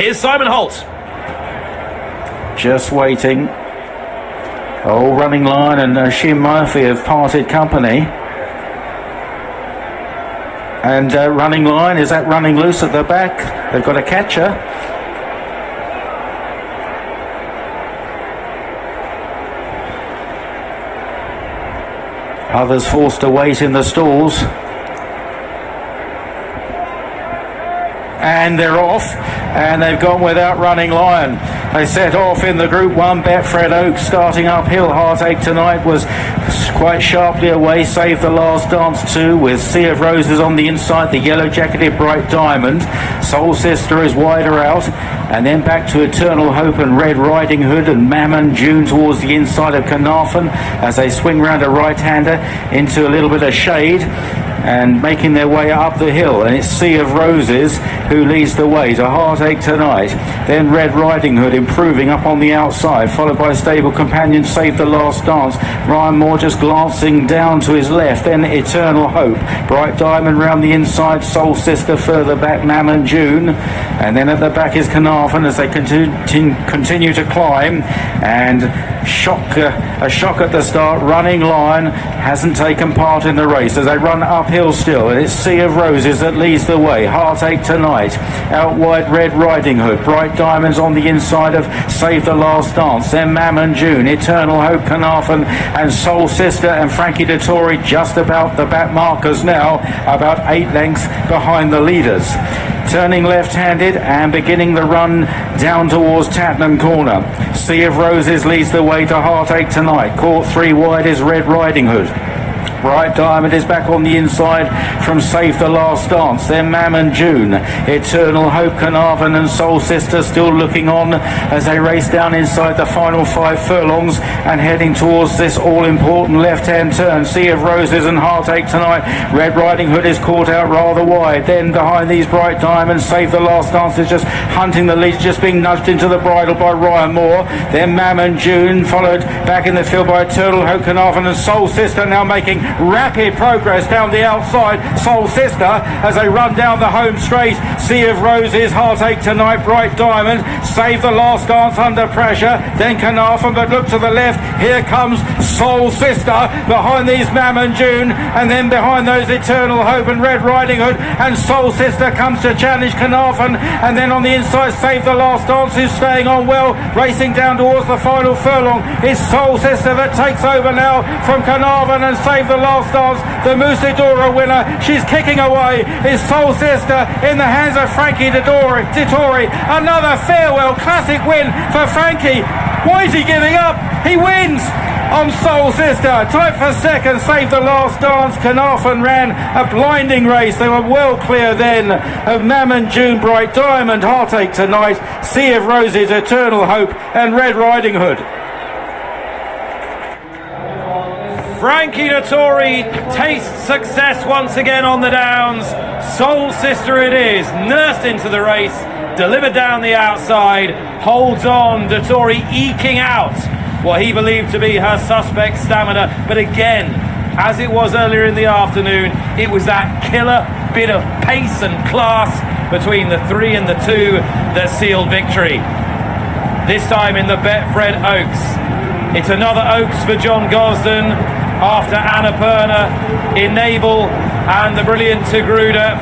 Here's Simon Holt. Just waiting. Oh, Running Lion and Shin Murphy have parted company. And Running Lion is that running loose at the back. They've got a catcher. Others forced to wait in the stalls. And they're off, and they've gone without Running Lion. They set off in the Group 1. Betfred Oaks starting uphill. Heartache Tonight was quite sharply away. Savethelastdance 2 with Sea of Roses on the inside. The yellow jacketed Bright Diamond. Soul Sister is wider out, and then back to Eternal Hope and Red Riding Hood and Mammon June towards the inside of Caernarfon as they swing round a right-hander into a little bit of shade and making their way up the hill. And it's Sea of Roses who leads the way to Heartache Tonight. Then Red Riding Hood improving up on the outside, followed by stable companion Savethelastdance. Ryan Moore just glancing down to his left. Then Eternal Hope. Bright Diamond round the inside. Soul Sister further back. Mammon June. And then at the back is Caernarfon as they continue to climb. And a shock at the start. Running Lion hasn't taken part in the race as they run uphill still, and it's Sea of Roses that leads the way. Heartache Tonight out wide. Red Riding Hood. Bright Diamonds on the inside of Savethelastdance. Then Mammon June, Eternal Hope, Caernarfon and Soul Sister, and Frankie Dettori just about the back markers now, about 8 lengths behind the leaders. Turning left-handed and beginning the run down towards Tattenham Corner. Sea of Roses leads the way to Heartache Tonight. Caught 3 wide is Red Riding Hood. Bright Diamond is back on the inside from Savethelastdance. Then Mammon June, Eternal Hope, Caernarfon and Soul Sister still looking on as they race down inside the final 5 furlongs and heading towards this all-important left-hand turn. Sea of Roses and Heartache Tonight. Red Riding Hood is caught out rather wide. Then behind these Bright Diamonds, Savethelastdance is just hunting the lead, just being nudged into the bridle by Ryan Moore. Then Mammon June, followed back in the field by Eternal Hope, Caernarfon and Soul Sister, now making rapid progress down the outside. Soul Sister as they run down the home straight. Sea of Roses, Heartache Tonight, Bright Diamond, Savethelastdance under pressure. Then Caernarfon, but look to the left. Here comes Soul Sister behind these Mammon June, and then behind those Eternal Hope and Red Riding Hood, and Soul Sister comes to challenge Caernarfon, and then on the inside Savethelastdance who's staying on well, racing down towards the final furlong. It's Soul Sister that takes over now from Caernarfon and Savethelastdance. The Musidora winner, she's kicking away. Is Soul Sister in the hands of Frankie Dettori. Another farewell classic win for Frankie. Why is he giving up? He wins on Soul Sister. Tight for second, Savethelastdance. Caernarfon ran a blinding race. They were well clear then of Mammon June, Bright Diamond, Heartache Tonight, Sea of Roses, Eternal Hope and Red Riding Hood. Frankie Dettori tastes success once again on the Downs. Soul Sister it is, nursed into the race, delivered down the outside, holds on. Dettori eking out what he believed to be her suspect stamina, but again, as it was earlier in the afternoon, it was that killer bit of pace and class between the 3 and the 2 that sealed victory. This time in the Betfred Oaks. It's another Oaks for John Gosden after Annapurna, Enable and the brilliant Tigruda.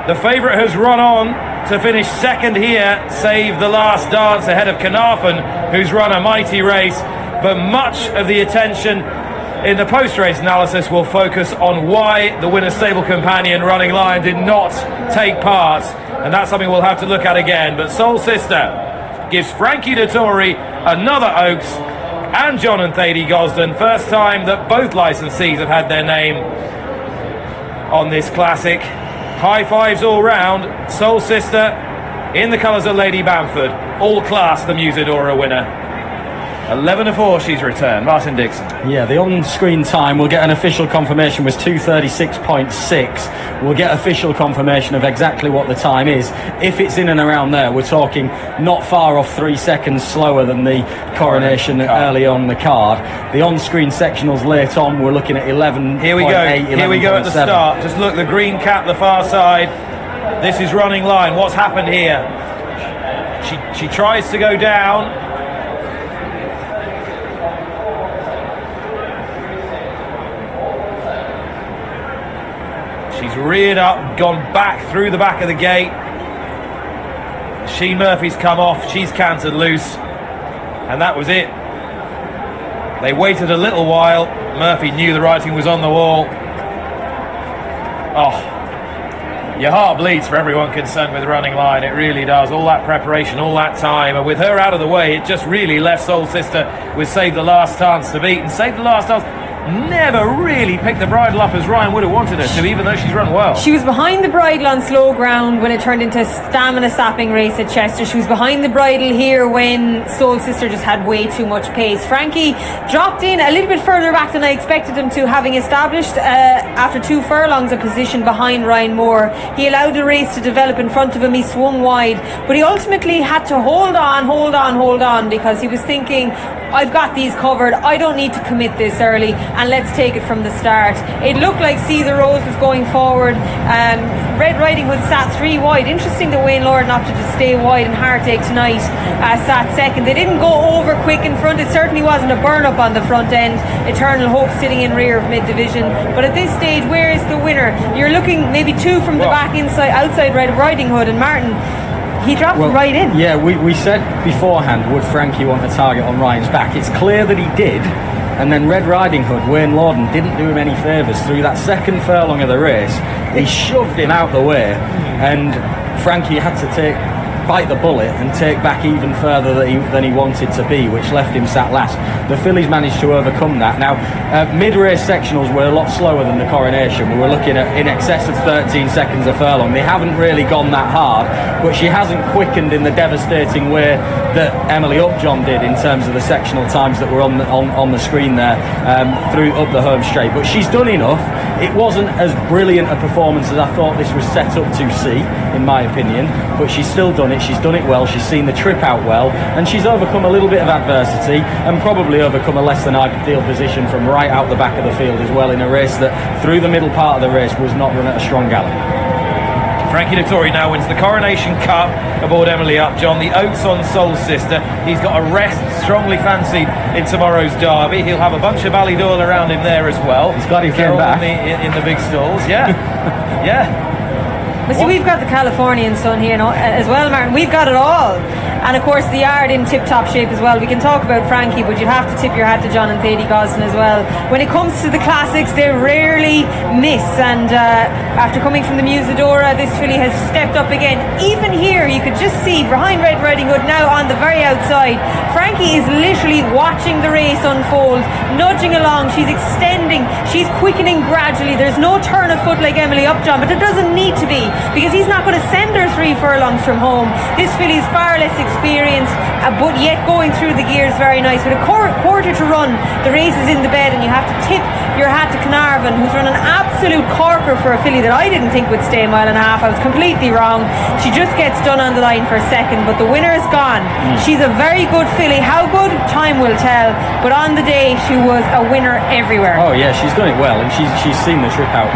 The favourite has run on to finish second here, Savethelastdance ahead of Caernarfon, who's run a mighty race, but much of the attention in the post-race analysis will focus on why the winner's stable companion Running Lion did not take part, and that's something we'll have to look at again. But Soul Sister gives Frankie Dettori another Oaks and John and T Gosden. First time that both licensees have had their name on this classic. High fives all round. Soul Sister in the colours of Lady Bamford. All class, the Musidora winner. 11:04 she's returned. Martin Dixon. Yeah, the on-screen time, we'll get an official confirmation, was 2:36.6. We'll get official confirmation of exactly what the time is. If it's in and around there, we're talking not far off 3 seconds slower than the coronation early on the card. The on-screen sectionals late on, we're looking at 11.8. Here we go. Here we go at the start. Just look, the green cap, the far side. This is Running Lion. What's happened here? She tries to go down. She's reared up, gone back through the back of the gate. Sheen Murphy's come off, she's cantered loose, and that was it. They waited a little while. Murphy knew the writing was on the wall. Oh, your heart bleeds for everyone concerned with running line. It really does. All that preparation, all that time, and with her out of the way, it just really left Soul Sister with Save the Last Dance to beat. And Save the Last Dance never really picked the bridle up as Ryan would have wanted her to, even though she's run well. She was behind the bridle on slow ground when it turned into a stamina sapping race at Chester. She was behind the bridle here when Soul Sister just had way too much pace. Frankie dropped in a little bit further back than I expected him to, having established after 2 furlongs a position behind Ryan Moore. He allowed the race to develop in front of him. He swung wide, but he ultimately had to hold on because he was thinking, I've got these covered, I don't need to commit this early, and let's take it from the start. It looked like See the Rose was going forward. Red Riding Hood sat 3 wide. Interesting that Wayne Lord opted to stay wide, and Heartache tonight sat second. They didn't go over quick in front. It certainly wasn't a burn up on the front end. Eternal Hope sitting in rear of mid division. But at this stage, where is the winner? You're looking maybe 2 from the back, outside Red Riding Hood, and Martin, he dropped right in. Yeah, we said beforehand, would Frankie want a target on Ryan's back? It's clear that he did. And then Red Riding Hood, Wayne Lorden, didn't do him any favours through that second furlong of the race. He shoved him out the way, and Frankie had to bite the bullet and take back even further than he wanted to be, which left him sat last. The Fillies managed to overcome that. Now, mid-race sectionals were a lot slower than the Coronation. We were looking at in excess of 13 seconds a furlong. They haven't really gone that hard, but she hasn't quickened in the devastating way that Emily Upjohn did in terms of the sectional times that were on the screen there through up the home straight. But she's done enough. It wasn't as brilliant a performance as I thought this was set up to see, in my opinion, but she's still done it. She's done it well. She's seen the trip out well, and she's overcome a little bit of adversity and probably overcome a less than ideal position from right out the back of the field as well, in a race that through the middle part of the race was not run at a strong gallop. Frankie Dettori now wins the Coronation Cup aboard Emily Upjohn. The Oaks on Soul Sister. He's got a rest strongly fancied in tomorrow's derby. He'll have a bunch of Ballydoyle around him there as well. He's got his game back in the big stalls. Yeah. Yeah. But see, we've got the Californian sun here as well, Martin. We've got it all. And of course the yard in tip-top shape as well. We can talk about Frankie, but you'd have to tip your hat to John and T Gosden as well. When it comes to the classics, they rarely miss, and after coming from the Musadora, this filly has stepped up again. Even here you could just see behind Red Riding Hood now on the very outside, Frankie is literally watching the race unfold, nudging along. She's extending, she's quickening gradually. There's no turn of foot like Emily Upjohn, but there doesn't need to be, because he's not going to send her 3 furlongs from home. This filly is far less experienced, but yet going through the gears very nice. With a quarter to run, the race is in the bed, and you have to tip your hat to Caernarfon, who's run an absolute corker for a filly that I didn't think would stay a mile and a half. I was completely wrong. She just gets done on the line for a second, but the winner is gone. She's a very good filly. How good, time will tell, but on the day she was a winner everywhere. Oh yeah, she's done it well, and she's seen the trip out,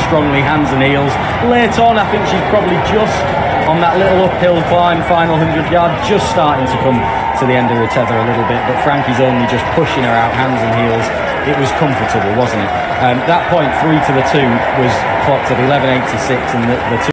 strongly, hands and heels. Late on, I think she's probably just on that little uphill climb, final 100 yard, just starting to come to the end of her tether a little bit, but Frankie's only just pushing her out, hands and heels. It was comfortable, wasn't it? That point 3 to the 2 was clocked at 11.86, and the 2